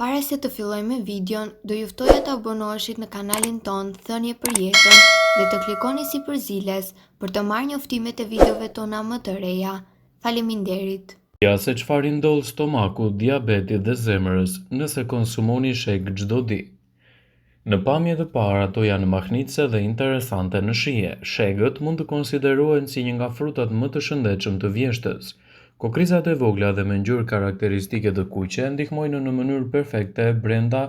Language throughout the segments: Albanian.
Para se të fillojmë me videon, do ju ftoja të abonoheshit në kanalin ton Thënie për Jetën dhe të klikoni si përziles për të marrë njoftimet e videove tona më të reja. Faleminderit. Ja se çfarë ndodh stomakut, diabetit dhe zemrës nëse konsumoni sheg çdo ditë. Në pamje të parë ato janë mahnitse dhe interesante në shije. Shegët mund të konsiderohen si një nga frutat më të shëndetshëm të vjeshtës. Kokrizat e vogla dhe me ngjyrë karakteristike të kuqe ndihmojnë në mënyrë perfekte brenda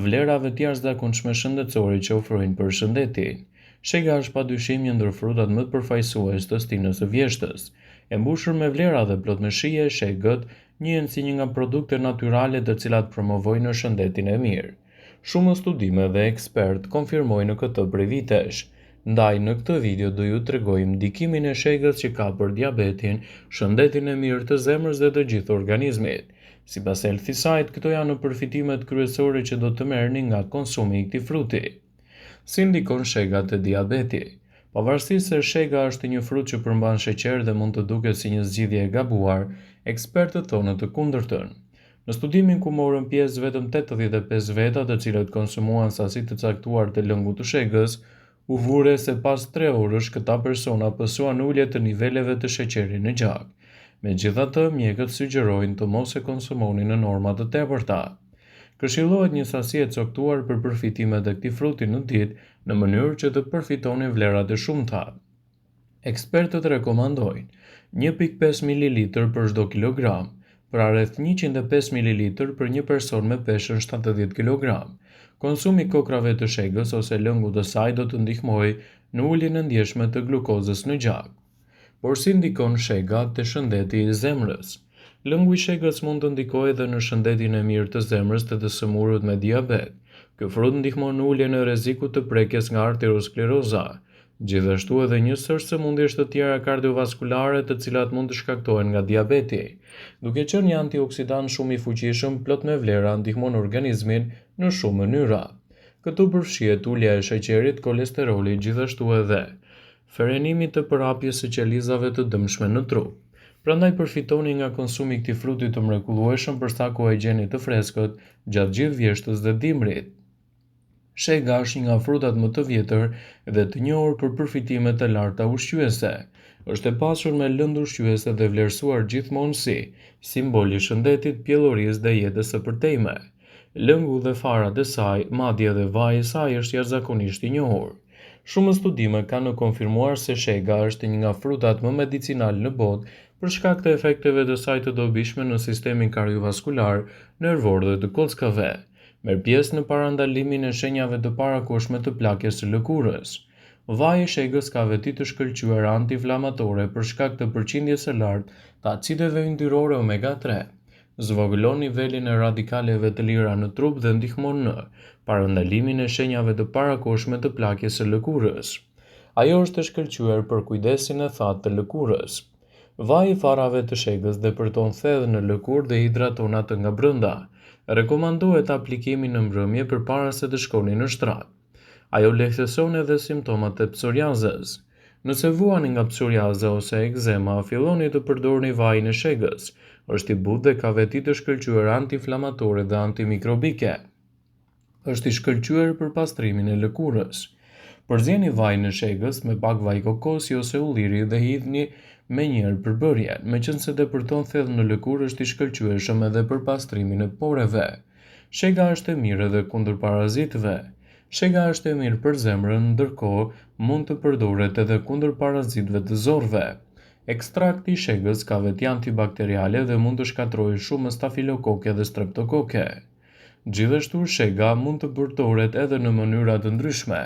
vlerave të jashtëzakonshme shëndetësore që ofrojnë për shëndetin. Shega është padyshim një ndër frutat më të përfaqësues të stinës së vjeshtës. E mbushur me vlera dhe plot me shije, shegët njihen si një nga produktet natyrale të cilat promovojnë shëndetin e mirë. Shumë studime dhe ekspert konfirmojnë këtë prej vitesh. Ndaj në këtë video do ju tregojmë ndikimin e shegës që ka për diabetin, shëndetin e mirë të zemrës dhe të gjithë organizmit. Sipas Healthy Site, këto janë përfitimet kryesore që do të merrni nga konsumi i këtij fruti. Si ndikon shega te diabeti? Pavarësisht se shega është një frut që përmban sheqer dhe mund të duket si një zgjidhje e gabuar, ekspertët thonë të kundërtën. Në studimin ku morën pjesë vetëm 85 veta të cilët konsumuan sasi të caktuar të lëngut të shegës, u vure se pas 3 orësh këta persona pësuan ulje të niveleve të sheqerit në gjak. Megjithatë, mjekët sugjerojnë të mos e konsumoni në norma të tepërta. Këshillohet një sasi e caktuar për përfitimet e këtij fruti në ditë në mënyrë që të përfitoni vlerat e shumta. Ekspertët rekomandojnë 1.5 ml për çdo kilogram, pra rreth 105 ml për një person me peshën 70 kg. Konsumi i kokrave të shegës ose lëngut të saj do të ndihmojë në uljen e ndjeshme të glukozës në gjak. Por si ndikon shega te shëndeti i zemrës? Lëngu i shegës mund të ndikojë edhe në shëndetin e mirë të zemrës të sëmurët me diabet. Ky frut ndihmon në uljen e rrezikut të prekjes nga arterioskleroza. Gjithashtu edhe një sër sëmundjesh të tjera kardiovaskulare të cilat mund të shkaktohen nga diabeti. Duke qenë një antioksidant shumë i fuqishëm, plot me vlera ndihmon organizmin në shumë mënyra. Këtu përfshihet ulja e sheqerit, kolesteroli, gjithashtu edhe frenimi të përhapjes së qelizave të dëmshme në trup. Prandaj përfitoni nga konsumi i këtij fruti të mrekullueshëm për sa kohë e gjeni të freskët gjatë gjithë vjeshtës dhe dimrit. Shega është një nga frutat më të vjetër dhe të njohur për përfitimet të larta ushqyese. Është e pasur me lëndë ushqyese dhe vlerësuar gjithmonë si simbol i shëndetit, pjellorisë dhe jetës së përtejme. Lëngu dhe farat e saj, madje edhe vaji i saj është jashtëzakonisht i njohur. Shumë studime kanë konfirmuar se shega është një nga frutat më medicinal në botë për shkak të efekteve të saj të dobishme në sistemin kardiovaskular, nervor dhe të kockave. Merr pjesë në parandalimin e shenjave të parakohshme të plakjes së lëkurës. Vaji i shegës ka veti të shkëlqyer antiinflamatore për shkak të përqindjes së lartë të acideve yndyrore omega 3. Zvogëlon nivelin e radikaleve të lira në trup dhe ndihmon në parandalimin e shenjave të parakohshme të plakjes së lëkurës. Ajo është e shkëlqyer për kujdesin e thatë të lëkurës. Vaji i farave të shegës depërton thedhë në lëkurë dhe hidraton atë nga brenda. Rekomandohet aplikimi në mbrëmje përpara se të shkoni në shtrat. Ajo lehtëson edhe simptomat e psoriazës. Nëse vuani nga psoriaza ose ekzema, filloni të përdorni vajin e shegës. Është i butë dhe ka veti të shkëlqyer antiinflamatore dhe antimikrobike. Është i shkëlqyer për pastrimin e lëkurës. Përzieni vajin e shegës me pak vaj kokosi ose ulliri dhe hidhni menjëherë përbërjen, meqense depërton thedhë në lëkurë është i shkëlqyeshëm edhe për pastrimin e poreve. Shega është e mirë edhe kundër parazitëve. Shega është e mirë për zemrën, ndërkohë mund të përdoret edhe kundër parazitëve të zorrve. Ekstrakti i shegës ka veti antibakteriale dhe mund të shkatërrojë shumë stafilokoke dhe streptokoke. Gjithashtu shega mund të përdoret edhe në mënyra të ndryshme.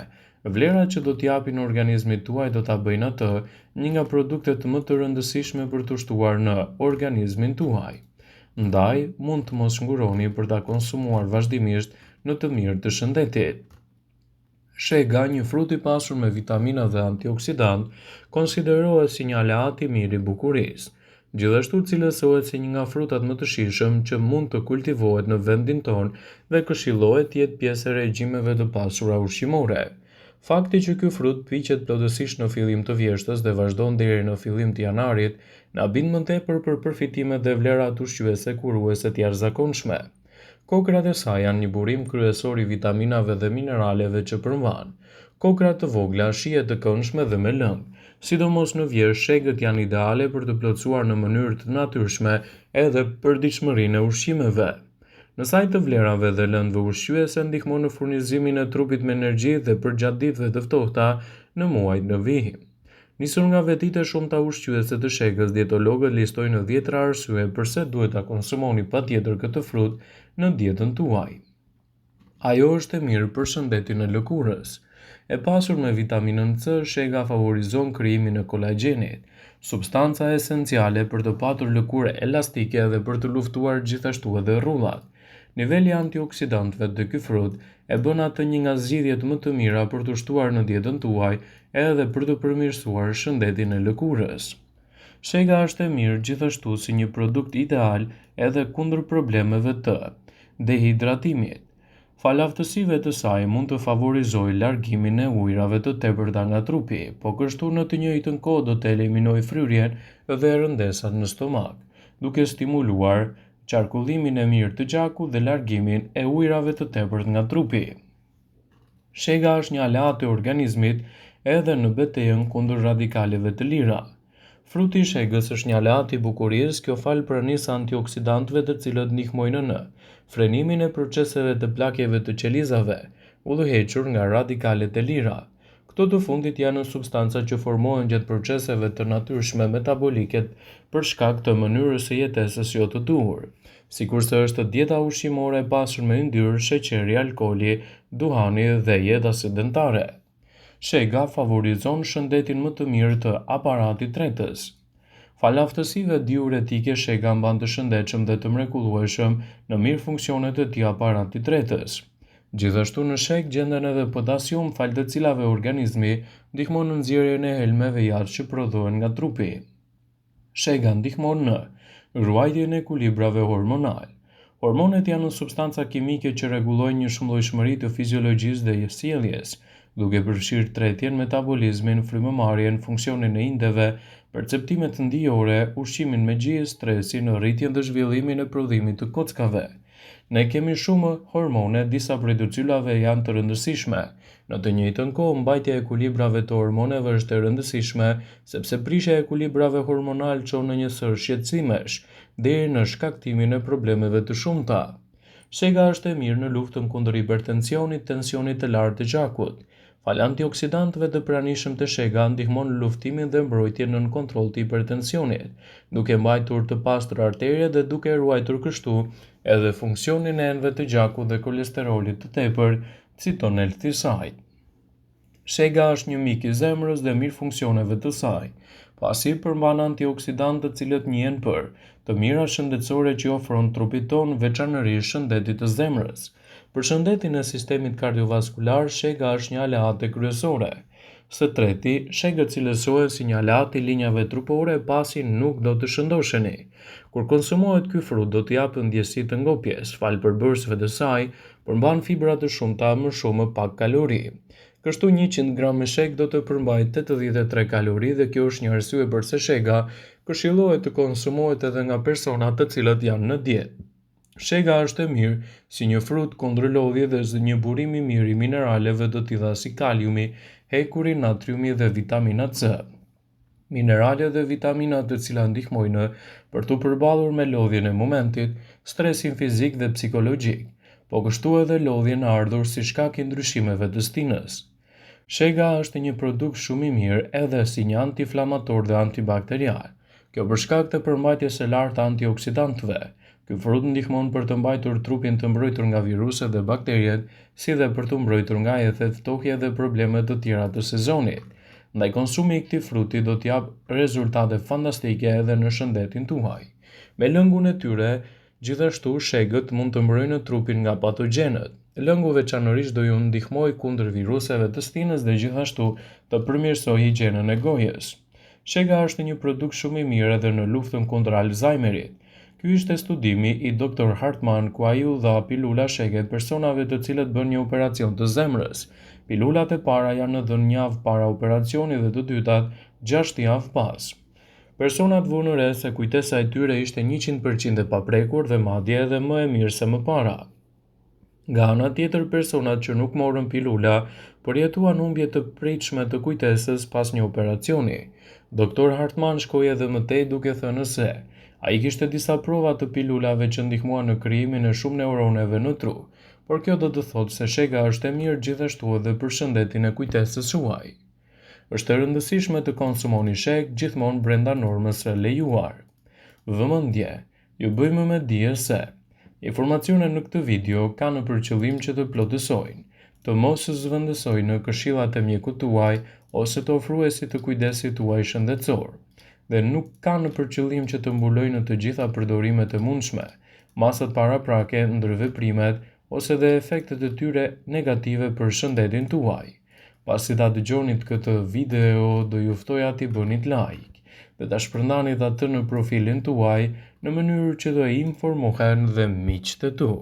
Vlerat që do t'japin organizmit tuaj do ta bëjnë atë një nga produktet më të rëndësishme për të shtuar në organizmin tuaj. Ndaj, mund të mos nguroni për ta konsumuar vazhdimisht në të mirë të shëndetit. Shega, një frut i pasur me vitamina dhe antioksidant, konsiderohet si një aleat i mirë i bukurisë. Gjithashtu cilësohet si një nga frutat më të shijshëm që mund të kultivohet në vendin tonë dhe këshillohet të jetë pjesë e regjimeve të pasura ushqimore. Fakti që ky frut piqet plotësisht në fillim të vjeshtës dhe vazhdon deri në fillim të janarit, na bind më tepër për përfitimet dhe vlerat ushqyese kuruese të jashtëzakonshme. Kokrat e saj janë një burim kryesor i vitaminave dhe mineraleve që përmban. Kokrat të vogla, shije të këndshme dhe me lëng. Sidomos në vjerë, shegët janë ideale për të plotësuar në mënyrë të natyrshme edhe përditshmërinë e ushqimeve. Në sajt të vlerave dhe lëndëve ushqyese ndihmon në furnizimin e trupit me energji dhe përgjatëditëve të ftohta në muajt në vijim. Nisur nga vetitë e shumta ushqyese të shegës, dietologët listojnë 10 arsye pse duhet ta konsumoni patjetër këtë frut në dietën tuaj. Ajo është e mirë për shëndetin e lëkurës. E pasur me vitaminën C, shega favorizon krijimin e kolagjenit, substanca esenciale për të patur lëkurë elastike dhe për të luftuar gjithashtu edhe rrullat. Niveli antioksidantëve të ky frut e bën atë një nga zgjidhjet më të mira për të shtuar në dietën tuaj edhe për të përmirësuar shëndetin e lëkurës. Shega është e mirë gjithashtu si një produkt ideal edhe kundër problemeve të dehidratimit. Falaftësive të saj mund të favorizojë largimin e ujrave të tepërta nga trupi, po kështu në të njëjtën kohë do të eliminojë fryrjen dhe rëndesat në stomak, duke stimuluar qarkullimin e mirë të gjakut dhe largimin e ujrave të tepërt nga trupi. Shega është një aleat e organizmit edhe në betejën kundër radikaleve të lira. Fruti i shegës është një aleat i bukurisë, kjo fal pranisë antioksidantëve të cilët ndihmojnë në frenimin e proceseve të plakjeve të qelizave, udhëhequr nga radikalet e lira. Këto të fundit janë substanca që formohen gjatë proceseve të natyrshme metabolike për shkak të mënyrës së jetesës jo të duhur, sikurse është dieta ushqimore e pasur me yndyrë, sheqeri, alkooli, duhani dhe jeta sedentare. Shega favorizon shëndetin më të mirë të aparatit tretës. Falaftësive diuretike, shega mban të shëndetshëm dhe të mrekullueshëm në mirë funksionet e tij aparatit tretës. Gjithashtu në sheg gjenden edhe potasium, fal të cilave organizmi ndihmon në nxjerrjen e helmeve jashtë që prodhohen nga trupi. Shega ndihmon në ruajtjen e ekuilibrave hormonal. Hormonet janë substanca kimike që rregullojnë një shumëllojshmëri të fiziologjisë dhe sjelljes, duke përfshirë tretjen, metabolizmin, frymëmarrjen, funksionin e indeve, perceptimet ndijore, ushqimin me gjie, stresin, rritjen dhe zhvillimin e prodhimit të kockave. Ne kemi shumë hormone, disa prej të cilave janë të rëndësishme. Në të njëjtën kohë, mbajtja e ekuilibrave të hormoneve është e rëndësishme, sepse prishja e ekuilibrave hormonal çon në një sër shqetësimesh, deri në shkaktimin e problemeve të shumta. Shega është e mirë në luftën kundër hipertensionit, tensionit të lartë të gjakut. Fal antioksidantëve të pranishëm të shega ndihmon në luftimin dhe mbrojtjen nën kontroll të hipertensionit, duke mbajtur të pastër arteriet dhe duke ruajtur kështu edhe funksionin e enëve të gjakut dhe kolesterolit të tepërt, citon Elthiside. Shega është një mik i zemrës dhe mirë funksioneve të saj, pasi përmban antioksidantë të cilët njihen për të mirat shëndetësore që ofron trupit ton, veçanërisht shëndetit të zemrës. Për shëndetin e sistemit kardiovaskular, shega është një aleate kryesore. Së treti, shegët cilësohen si një aleat i linjave trupore pasi nuk do të shëndosheni. Kur konsumohet ky frut do të japë ndjesi të ngopjes, fal përbërësve të saj, përmban fibra të shumta më shumë me pak kalori. Kështu 100 gram me sheg do të përmbajë 83 kalori dhe kjo është një arsye pse shega këshillohet të konsumohet edhe nga persona të cilët janë në dietë. Shega është e mirë si një frut kundër lodhjes dhe është një burim i mirë i mineraleve të tilla si kaliumi, hekuri, natriumi dhe vitamina C. Mineralet dhe vitaminat të cilat ndihmojnë për të përballur me lodhjen e momentit, stresin fizik dhe psikologjik, po kështu edhe lodhjen e ardhur si shkak i ndryshimeve të stinës. Shega është një produkt shumë i mirë edhe si një antiinflamator dhe antibakterial. Kjo për shkak të përmbajtjes së lartë të antioksidantëve. Ky frut ndihmon për të mbajtur trupin të mbrojtur nga viruset dhe bakteriet, si dhe për të mbrojtur nga ethet, ftohje dhe problemet të tjera të sezonit. Ndaj konsumi i këtij fruti do të japë rezultate fantastike edhe në shëndetin tuaj. Me lëngun e tyre, gjithashtu shegët mund të mbrojnë trupin nga patogjenët. Lëngu veçanërisht do ju ndihmojë kundër viruseve të stinës dhe gjithashtu të përmirësojë higjienën e gojës. Shega është një produkt shumë i mirë edhe në luftën kundër Alzheimerit. Ky ishte studimi i Dr. Hartman ku ai u dha pilula shege personave të cilët bën një operacion të zemrës. Pilulat e para janë dhënë një javë para operacionit dhe të dytat 6 javë pas. Personat vënë re se kujtesa e tyre ishte 100% e paprekur dhe madje edhe më e mirë se më para. Nga ana tjetër, personat që nuk morën pilula përjetuan humbje të pritshme të kujtesës pas një operacioni. Doktor Hartman shkoi edhe më tej duke thënë se ai kishte disa prova të pilulave që ndihmuan në krijimin e shumë neuroneve në tru, por kjo do të thotë se shega është e mirë gjithashtu edhe për shëndetin e kujtesës juaj. Është e rëndësishme të konsumoni sheg gjithmonë brenda normës së lejuar. Vëmendje, ju bëjmë me dije se informacionet në këtë video kanë për qëllim që të plotësojnë, të mos zëvendësojnë në këshillat e mjekut tuaj ose të ofruesit të kujdesit tuaj shëndetësor, dhe nuk kanë për qëllim që të mbulojnë të gjitha përdorimet e mundshme, masat paraprake ndër veprimet ose dhe efektet e tyre negative për shëndetin tuaj. Pasi ta dëgjonit këtë video, do ju ftoja t'i bënit like dhe ta shpërndanit atë në profilin tuaj në mënyrë që do informohen dhe miqtë tu.